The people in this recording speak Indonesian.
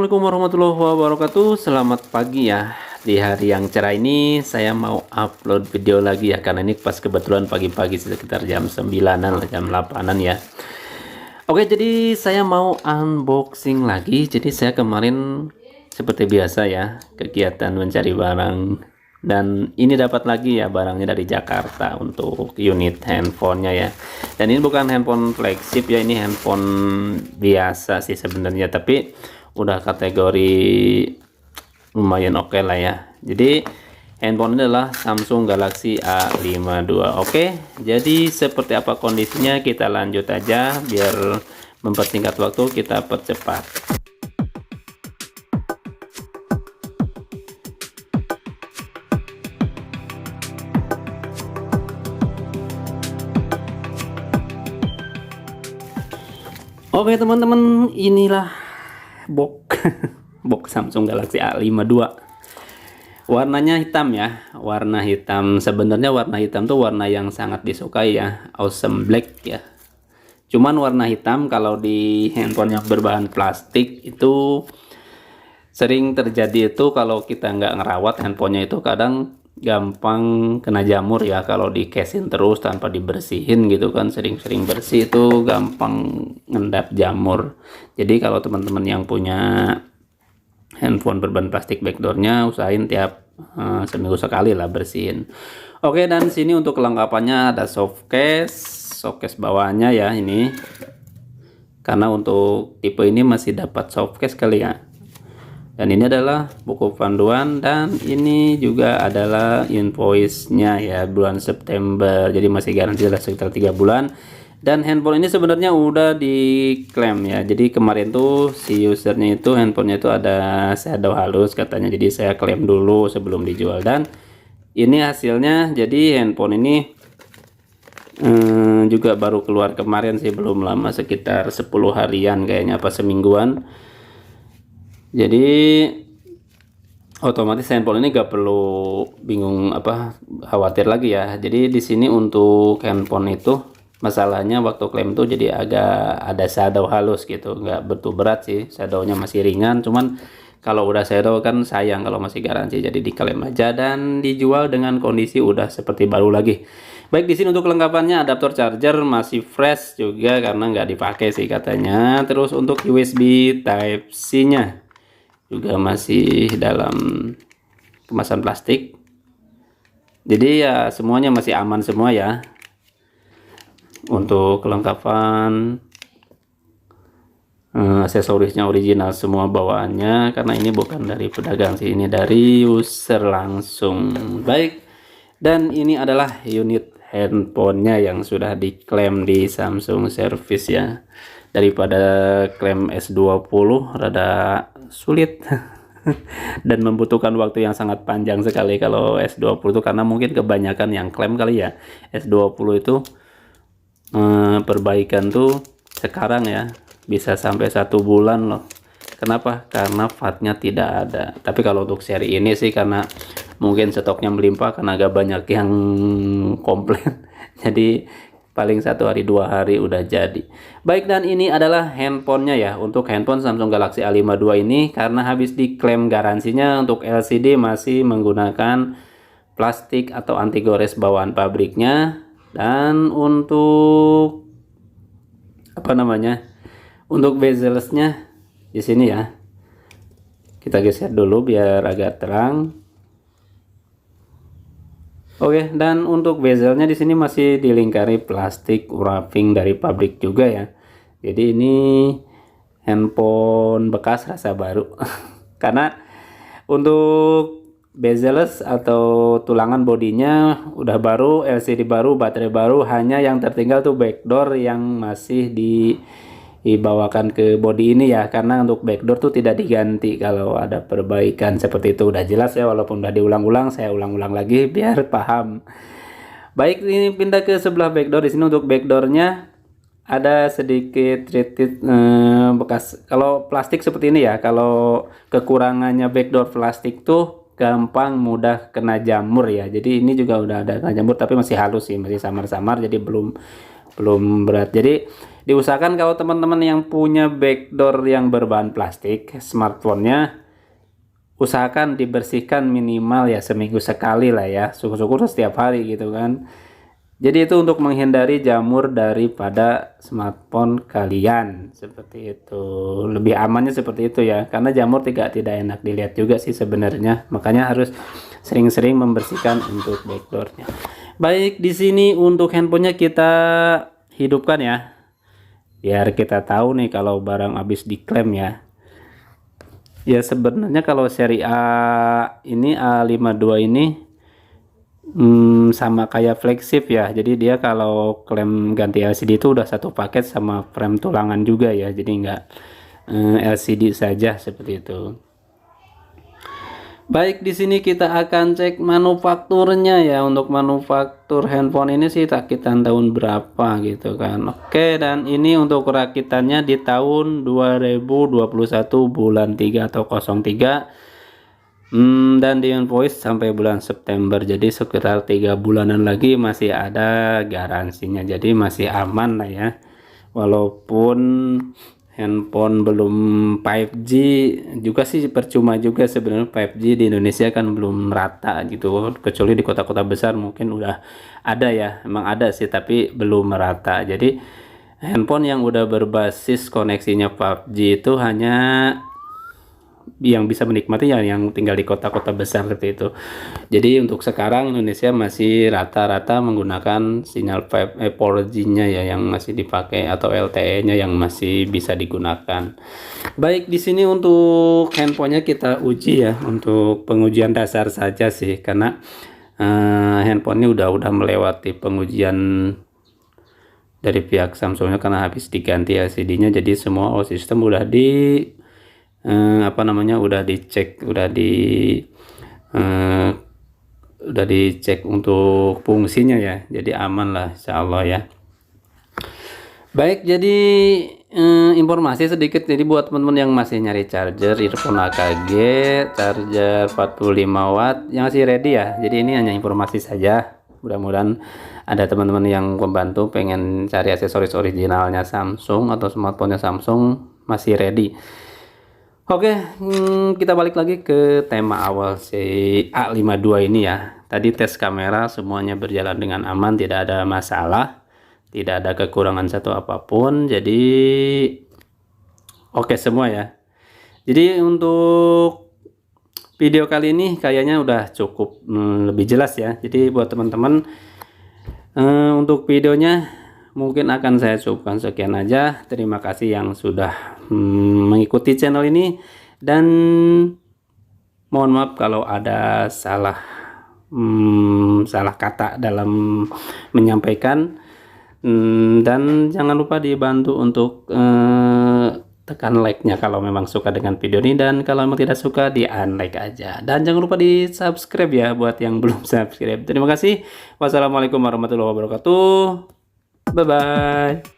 Assalamualaikum warahmatullahi wabarakatuh. Selamat pagi ya. Di hari yang cerah ini saya mau upload video lagi ya, karena ini pas kebetulan pagi-pagi sekitar jam 9-an, jam 8-an ya. Oke, jadi saya mau unboxing lagi. Jadi saya kemarin seperti biasa ya, kegiatan mencari barang, dan ini dapat lagi ya barangnya dari Jakarta untuk unit handphonenya ya. Dan ini bukan handphone flagship ya, ini handphone biasa sih sebenarnya, tapi udah kategori lumayan oke lah ya. Jadi handphone ini adalah Samsung Galaxy A52. Oke, jadi seperti apa kondisinya, kita lanjut aja biar mempersingkat waktu, kita percepat. Oke teman-teman, inilah box box Samsung Galaxy A52. Warnanya hitam ya, warna hitam. Sebenarnya warna hitam tuh warna yang sangat disukai ya, awesome black ya. Cuman warna hitam kalau di handphone yang berbahan plastik itu sering terjadi itu, kalau kita nggak ngerawat handphonenya itu kadang gampang kena jamur ya, kalau dikesin terus tanpa dibersihin gitu kan, sering-sering bersih itu gampang ngendap jamur. Jadi kalau teman-teman yang punya handphone berbahan plastik backdoornya, usahain tiap seminggu sekali lah bersihin. Oke, dan sini untuk kelengkapannya ada softcase bawahnya ya ini, karena untuk tipe ini masih dapat softcase kali ya. Dan ini adalah buku panduan, dan ini juga adalah invoice-nya ya, bulan September. Jadi masih garansi sekitar 3 bulan. Dan handphone ini sebenarnya udah diklaim ya. Jadi kemarin tuh si usernya itu handphonenya itu ada shadow halus katanya. Jadi saya klaim dulu sebelum dijual, dan ini hasilnya. Jadi handphone ini juga baru keluar kemarin sih, belum lama, sekitar 10 harian kayaknya, apa semingguan. Jadi otomatis handphone ini gak perlu bingung apa khawatir lagi ya. Jadi di sini untuk handphone itu masalahnya waktu klaim tuh jadi agak ada shadow halus gitu, nggak betul berat sih, shadownya masih ringan. Cuman kalau udah shadow kan sayang kalau masih garansi, jadi diklaim aja dan dijual dengan kondisi udah seperti baru lagi. Baik, di sini untuk kelengkapannya adaptor charger masih fresh juga karena nggak dipakai sih katanya. Terus untuk USB Type C nya juga masih dalam kemasan plastik, jadi ya semuanya masih aman semua ya. Untuk kelengkapan aksesorisnya original semua bawaannya, karena ini bukan dari pedagang sih, ini dari user langsung. Baik, dan ini adalah unit handphonenya yang sudah diklaim di Samsung Service ya. Daripada klaim S20 rada sulit dan membutuhkan waktu yang sangat panjang sekali kalau S20 itu, karena mungkin kebanyakan yang klaim kali ya. S20 itu perbaikan tuh sekarang ya bisa sampai 1 bulan loh. Kenapa? Karena VAT-nya tidak ada. Tapi kalau untuk seri ini sih karena mungkin stoknya melimpah, karena agak banyak yang komplain jadi paling 1 hari 2 hari udah jadi. Baik, dan ini adalah handphonenya ya. Untuk handphone Samsung Galaxy A52 ini, karena habis diklaim garansinya untuk LCD masih menggunakan plastik atau anti gores bawaan pabriknya. Dan untuk apa namanya, untuk bezelsnya di sini ya, kita geser dulu biar agak terang. Oke, dan untuk bezelnya di sini masih dilingkari plastik wrapping dari pabrik juga ya. Jadi ini handphone bekas rasa baru. Karena untuk bezels atau tulangan bodinya udah baru, LCD baru, baterai baru, hanya yang tertinggal tuh backdoor yang masih dibawakan ke body ini ya, karena untuk backdoor tuh tidak diganti kalau ada perbaikan seperti itu. Udah jelas ya, walaupun udah diulang-ulang, saya ulang-ulang lagi biar paham. Baik, ini pindah ke sebelah backdoor. Di sini untuk backdoornya ada sedikit treated bekas. Kalau plastik seperti ini ya, kalau kekurangannya backdoor plastik tuh gampang mudah kena jamur ya. Jadi ini juga udah ada kena jamur, tapi masih halus sih, masih samar-samar, jadi belum berat. Jadi Diusahakan kalau teman-teman yang punya backdoor yang berbahan plastik, smartphone-nya usahakan dibersihkan minimal ya seminggu sekali lah ya, syukur-syukur setiap hari gitu kan. Jadi itu untuk menghindari jamur daripada smartphone kalian, seperti itu. Lebih amannya seperti itu ya, karena jamur tidak enak dilihat juga sih sebenarnya. Makanya harus sering-sering membersihkan untuk backdoornya. Baik, di sini untuk handphonenya kita hidupkan ya, biar kita tahu nih kalau barang habis diklaim ya. Ya sebenarnya kalau seri A ini, A52 ini sama kayak flagship ya, jadi dia kalau klaim ganti LCD itu udah satu paket sama frame tulangan juga ya, jadi nggak LCD saja seperti itu. Baik, di sini kita akan cek manufakturnya ya. Untuk manufaktur handphone ini sih rakitan tahun berapa gitu kan. Oke, dan ini untuk rakitannya di tahun 2021 bulan 3 atau 03. Dan di invoice sampai bulan September, jadi sekitar 3 bulanan lagi masih ada garansinya, jadi masih aman lah ya. Walaupun handphone belum 5G juga sih percuma juga sebenarnya, 5G di Indonesia kan belum rata gitu, kecuali di kota-kota besar mungkin udah ada ya, emang ada sih tapi belum merata. Jadi handphone yang udah berbasis koneksinya 5G itu hanya yang bisa menikmati yang tinggal di kota-kota besar seperti itu. Jadi untuk sekarang Indonesia masih rata-rata menggunakan sinyal 4G-nya ya yang masih dipakai, atau LTE-nya yang masih bisa digunakan. Baik, di sini untuk handphonenya kita uji ya, untuk pengujian dasar saja sih, karena handphone ini udah melewati pengujian dari pihak Samsungnya karena habis diganti LCD-nya, jadi semua all system udah udah dicek, udah dicek untuk fungsinya ya, jadi aman lah insyaallah ya. Baik, jadi informasi sedikit, jadi buat teman-teman yang masih nyari charger earphone AKG charger 45 watt yang masih ready ya, jadi ini hanya informasi saja. Mudah-mudahan ada teman-teman yang membantu pengen cari aksesoris originalnya Samsung atau smartphone-nya Samsung masih ready. Oke, kita balik lagi ke tema awal si A52 ini ya. Tadi tes kamera semuanya berjalan dengan aman, tidak ada masalah, tidak ada kekurangan satu apapun. Jadi oke semua ya. Jadi untuk video kali ini kayaknya udah cukup lebih jelas ya. Jadi buat teman-teman untuk videonya mungkin akan saya cukupkan sekian aja. Terima kasih yang sudah mengikuti channel ini, dan mohon maaf kalau ada salah kata dalam menyampaikan, dan jangan lupa dibantu untuk tekan like-nya kalau memang suka dengan video ini, dan kalau memang tidak suka di unlike aja, dan jangan lupa di subscribe ya buat yang belum subscribe. Terima kasih. Wassalamualaikum warahmatullahi wabarakatuh. Bye bye.